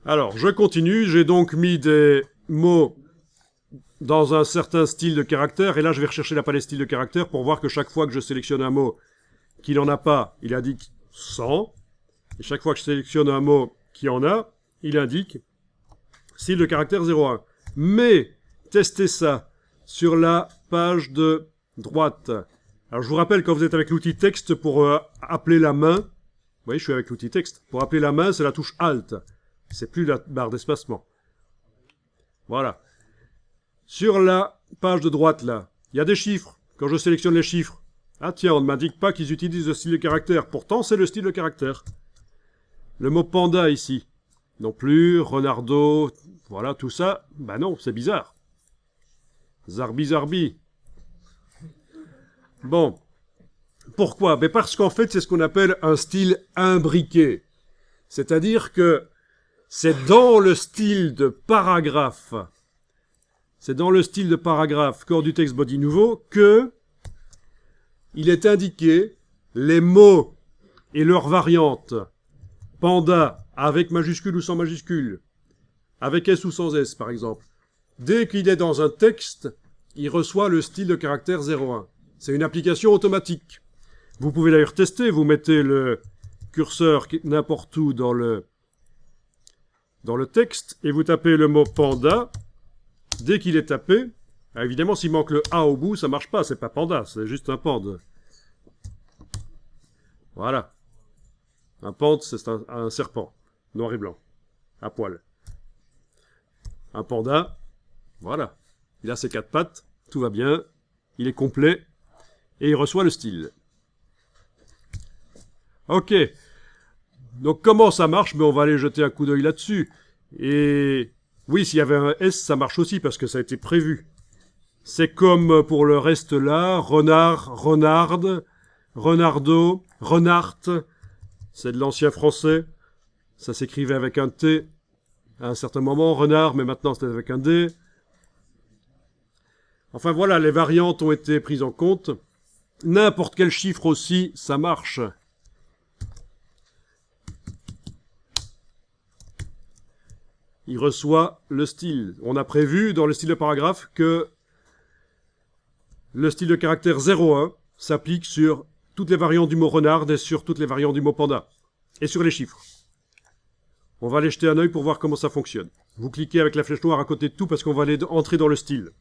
Alors, je continue. J'ai donc mis des mots dans un certain style de caractère. Et là, je vais rechercher la palette style de caractère pour voir que chaque fois que je sélectionne un mot qui n'en a pas, il indique 100. Et chaque fois que je sélectionne un mot qui en a, il indique style de caractère 01. Mais, testez ça sur la page de droite. Alors, je vous rappelle, quand vous êtes avec l'outil texte pour appeler la main, vous voyez, je suis avec l'outil texte. Pour appeler la main, c'est la touche Alt. C'est plus la barre d'espacement. Voilà. Sur la page de droite, là, il y a des chiffres. Quand je sélectionne les chiffres, ah tiens, on ne m'indique pas qu'ils utilisent le style de caractère. Pourtant, c'est le style de caractère. Le mot panda ici. Non plus, renardo, voilà, tout ça. Ben non, c'est bizarre. Zarbi, zarbi. Bon. Pourquoi? Ben parce qu'en fait, c'est ce qu'on appelle un style imbriqué. C'est-à-dire que c'est dans le style de paragraphe. C'est dans le style de paragraphe corps du texte body nouveau que il est indiqué les mots et leurs variantes. Panda avec majuscule ou sans majuscule. Avec S ou sans S, par exemple. Dès qu'il est dans un texte, il reçoit le style de caractère 01. C'est une application automatique. Vous pouvez d'ailleurs tester, vous mettez le curseur n'importe où dans le texte et vous tapez le mot panda. Dès qu'il est tapé, évidemment s'il manque le A au bout, ça marche pas, c'est pas panda, c'est juste un panda. Voilà. Un panda, c'est un serpent, noir et blanc, à poil. Un panda, voilà. Il a ses 4 pattes, tout va bien, il est complet, et il reçoit le style. Ok. Donc comment ça marche? Mais on va aller jeter un coup d'œil là-dessus. Et oui, s'il y avait un S, ça marche aussi, parce que ça a été prévu. C'est comme pour le reste là, renard, renarde, renardo, renarte. C'est de l'ancien français. Ça s'écrivait avec un T à un certain moment, renard, mais maintenant c'est avec un D. Enfin voilà, les variantes ont été prises en compte. N'importe quel chiffre aussi, ça marche. Il reçoit le style. On a prévu dans le style de paragraphe que le style de caractère 01 s'applique sur toutes les variantes du mot renard et sur toutes les variantes du mot panda. Et sur les chiffres. On va aller jeter un œil pour voir comment ça fonctionne. Vous cliquez avec la flèche noire à côté de tout parce qu'on va aller entrer dans le style.